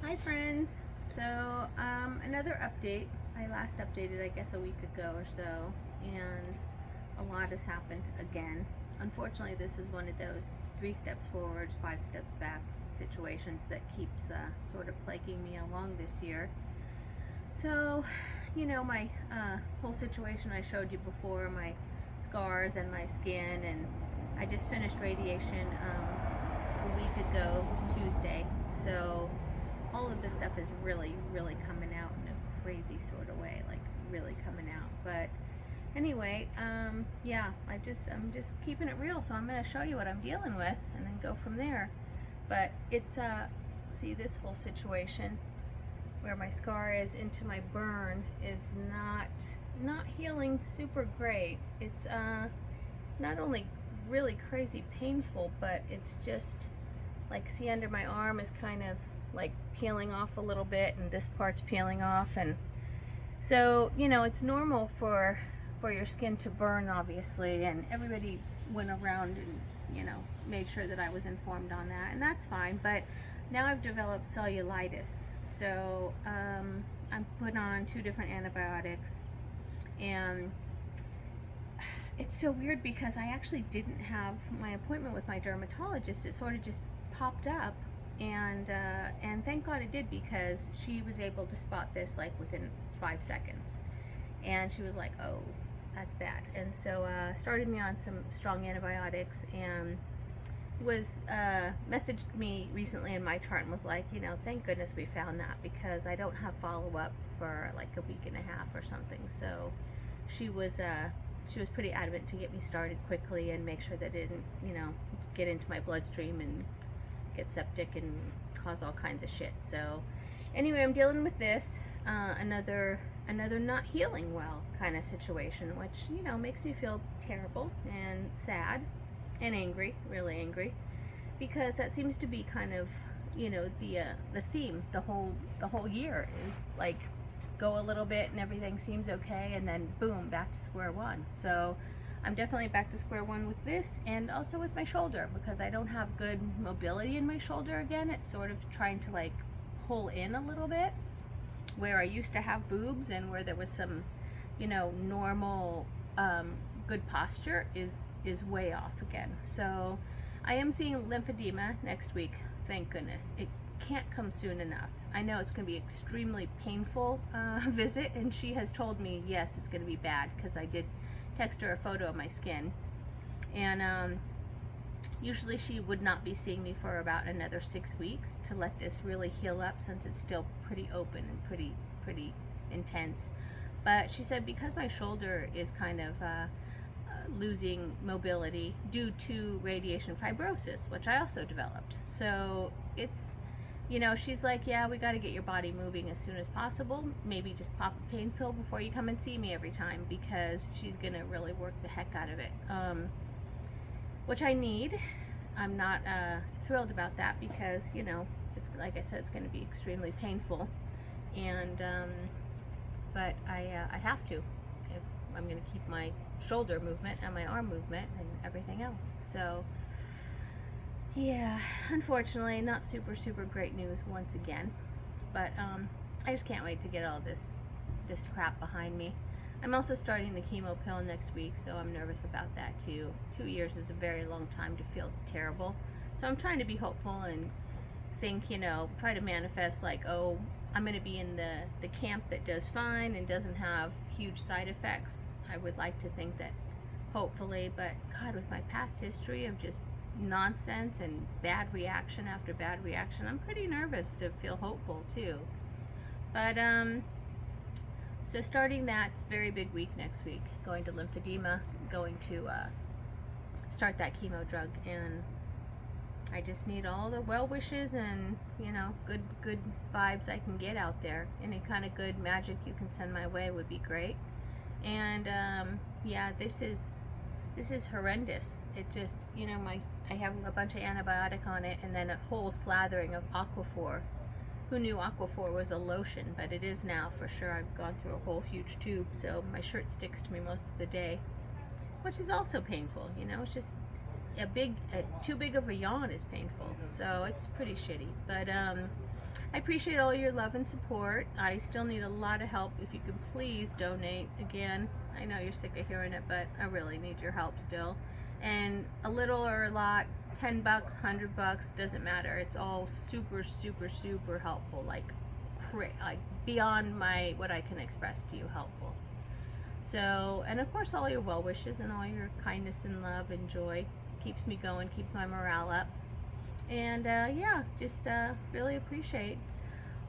Hi friends. So another update. I last updated I guess a week ago or so, and a lot has happened again. Unfortunately, this is one of those 3 steps forward, 5 steps back situations that keeps sort of plaguing me along this year. So, my whole situation I showed you before, my scars and my skin, and I just finished radiation a week ago Tuesday. So all of this stuff is really, really coming out in a crazy sort of way, like really coming out. But anyway, yeah, I'm just keeping it real. So I'm going to show you what I'm dealing with, and then go from there. But it's see, this whole situation where my scar is into my burn is not healing super great. It's not only really crazy painful, but it's just like, see, under my arm is kind of like peeling off a little bit, and this part's peeling off. And so, it's normal for your skin to burn, obviously, and everybody went around and made sure that I was informed on that, and that's fine. But now I've developed cellulitis, so I'm put on 2 different antibiotics, and it's so weird because I actually didn't have my appointment with my dermatologist. It sort of just popped up, and thank God it did, because she was able to spot this like within 5 seconds, and she was like, "Oh, that's bad," and so started me on some strong antibiotics, and was messaged me recently in my chart and was like, thank goodness we found that, because I don't have follow-up for like a week and a half or something. So she was pretty adamant to get me started quickly and make sure that it didn't get into my bloodstream and get septic and cause all kinds of shit. So anyway, I'm dealing with this, another not healing well kind of situation, which makes me feel terrible and sad and angry, really angry, because that seems to be kind of the theme the whole year is like, go a little bit and everything seems okay, and then boom, back to square one. So I'm definitely back to square one with this, and also with my shoulder, because I don't have good mobility in my shoulder again. It's sort of trying to like pull in a little bit, where I used to have boobs and where there was some normal good posture is way off again. So I am seeing lymphedema next week, thank goodness. It can't come soon enough. I know it's going to be extremely painful visit, and she has told me, yes, it's going to be bad, because I did text her a photo of my skin, and usually she would not be seeing me for about another 6 weeks to let this really heal up, since it's still pretty open and pretty intense. But she said, because my shoulder is kind of losing mobility due to radiation fibrosis, which I also developed. So it's, she's like, yeah, we got to get your body moving as soon as possible. Maybe just pop a pain pill before you come and see me every time, because she's going to really work the heck out of it, which I need. I'm not thrilled about that, because, it's, like I said, it's going to be extremely painful. And but I have to, if I'm going to keep my shoulder movement and my arm movement and everything else. So yeah, unfortunately, not super great news once again. But I just can't wait to get all this crap behind me. I'm also starting the chemo pill next week, so I'm nervous about that too. 2 years is a very long time to feel terrible. So I'm trying to be hopeful and think, try to manifest like, oh, I'm going to be in the camp that does fine and doesn't have huge side effects. I would like to think that, hopefully, but God, with my past history of just nonsense and bad reaction after bad reaction, I'm pretty nervous to feel hopeful too. But so starting that, it's a very big week next week, going to lymphedema, going to start that chemo drug, and I just need all the well wishes and good vibes I can get out there. Any kind of good magic you can send my way would be great. And yeah, this is horrendous. It just, I have a bunch of antibiotic on it, and then a whole slathering of Aquaphor. Who knew Aquaphor was a lotion? But it is now, for sure. I've gone through a whole huge tube, so my shirt sticks to me most of the day, which is also painful. It's just too big of a yawn is painful, so it's pretty shitty. But I appreciate all your love and support. I still need a lot of help. If you could please donate. Again, I know you're sick of hearing it, but I really need your help still. And a little or a lot, 10 bucks, 100 bucks, doesn't matter. It's all super, super, super helpful. Like beyond what I can express to you helpful. So, and of course all your well wishes and all your kindness and love and joy keeps me going, keeps my morale up. And yeah, just really appreciate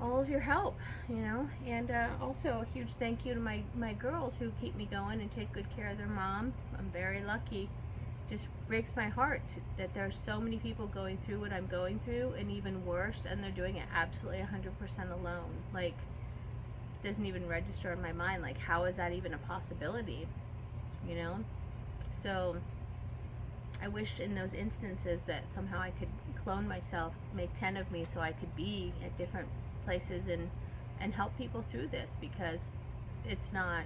all of your help, you know. And also a huge thank you to my girls who keep me going and take good care of their mom. I'm very lucky. Just breaks my heart that there's so many people going through what I'm going through, and even worse, and they're doing it absolutely 100% alone. Like, doesn't even register in my mind. Like, how is that even a possibility, you know? So I wished in those instances that somehow I could clone myself, make 10 of me, so I could be at different places and help people through this, because it's not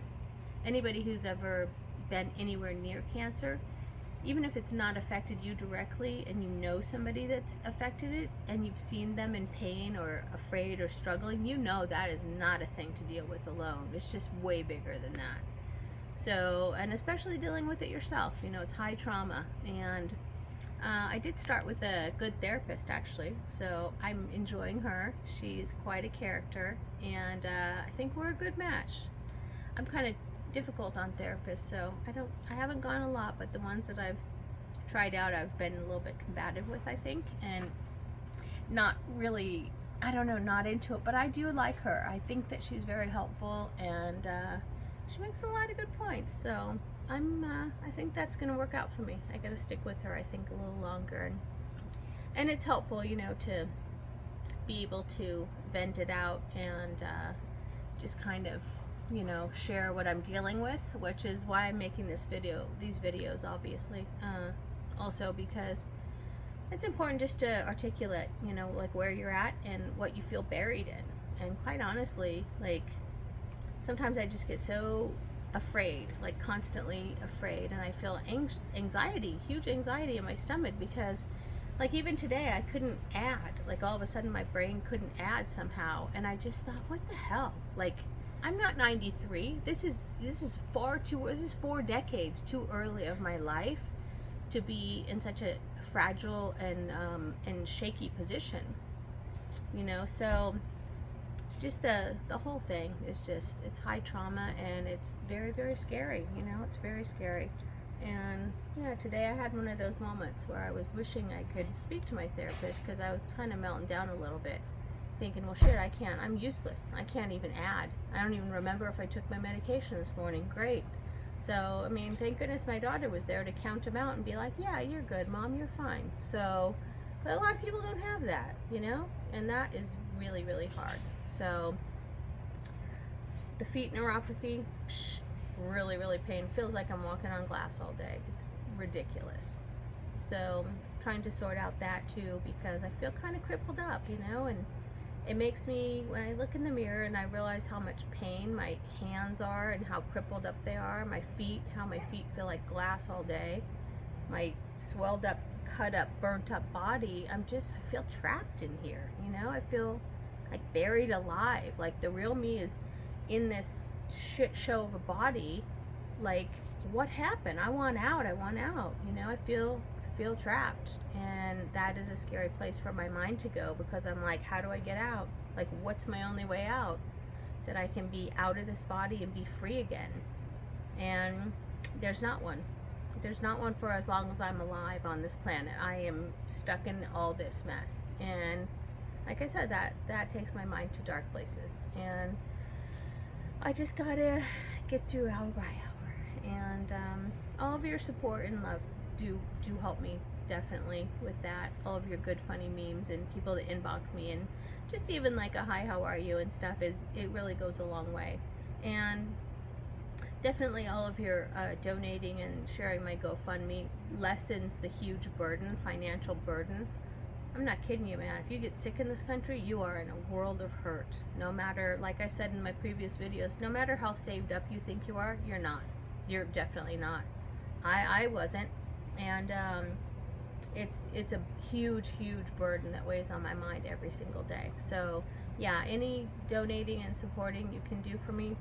anybody who's ever been anywhere near cancer, even if it's not affected you directly and you know somebody that's affected it and you've seen them in pain or afraid or struggling, you know that is not a thing to deal with alone. It's just way bigger than that. So, and especially dealing with it yourself, you know, it's high trauma. And I did start with a good therapist, actually, so I'm enjoying her. She's quite a character, and I think we're a good match. I'm kind of difficult on therapists, so I haven't gone a lot, but the ones that I've tried out, I've been a little bit combative with, I think, and not really, I don't know, not into it, but I do like her. I think that she's very helpful, and she makes a lot of good points, so I think that's going to work out for me. I got to stick with her, I think, a little longer, and it's helpful, you know, to be able to vent it out and just kind of, you know, share what I'm dealing with, which is why I'm making these videos, obviously. Also because it's important just to articulate, you know, like where you're at and what you feel buried in. And quite honestly, like, sometimes I just get so afraid, like constantly afraid, and I feel anxiety, huge anxiety in my stomach, because like even today I couldn't add, like all of a sudden my brain couldn't add somehow, and I just thought, what the hell? Like, I'm not 93. This is 4 decades too early of my life to be in such a fragile and shaky position, you know. So just the whole thing is just, it's high trauma, and it's very, very scary, you know. It's very scary. And yeah, today I had one of those moments where I was wishing I could speak to my therapist, because I was kind of melting down a little bit, thinking, well, shit, I'm useless. I can't even add. I don't even remember if I took my medication this morning. Great. So, I mean, thank goodness my daughter was there to count them out and be like, yeah, you're good, Mom, you're fine. So, but a lot of people don't have that, you know, and that is really, really hard. So, the feet neuropathy, really, really pain. Feels like I'm walking on glass all day. It's ridiculous. So, trying to sort out that too, because I feel kind of crippled up, you know, and it makes me, when I look in the mirror and I realize how much pain my hands are and how crippled up they are, my feet, how my feet feel like glass all day, my swelled up, cut up, burnt up body, I feel trapped in here, you know. I feel like buried alive, like the real me is in this shit show of a body. Like, what happened? I want out, you know. I feel trapped, and that is a scary place for my mind to go, because I'm like, how do I get out? Like, what's my only way out, that I can be out of this body and be free again? And there's not one. There's not one for as long as I'm alive on this planet. I am stuck in all this mess, and like I said, that takes my mind to dark places, and I just gotta get through hour by hour. And all of your support and love do help me, definitely, with that. All of your good funny memes and people that inbox me, and just even like a hi, how are you and stuff, it really goes a long way. And definitely all of your donating and sharing my GoFundMe lessens the huge burden, financial burden. I'm not kidding you, man. If you get sick in this country, you are in a world of hurt. No matter, like I said in my previous videos, no matter how saved up you think you are, you're not. You're definitely not. I wasn't. And it's a huge burden that weighs on my mind every single day. So yeah, any donating and supporting you can do for me,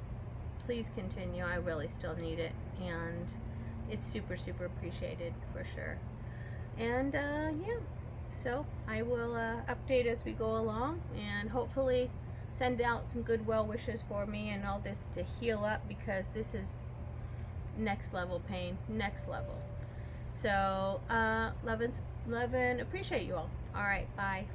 please continue. I really still need it, and it's super appreciated for sure. And yeah, so I will update as we go along, and hopefully send out some good well wishes for me and all this to heal up, because this is next level pain, next level. So love and appreciate you all. All right, bye.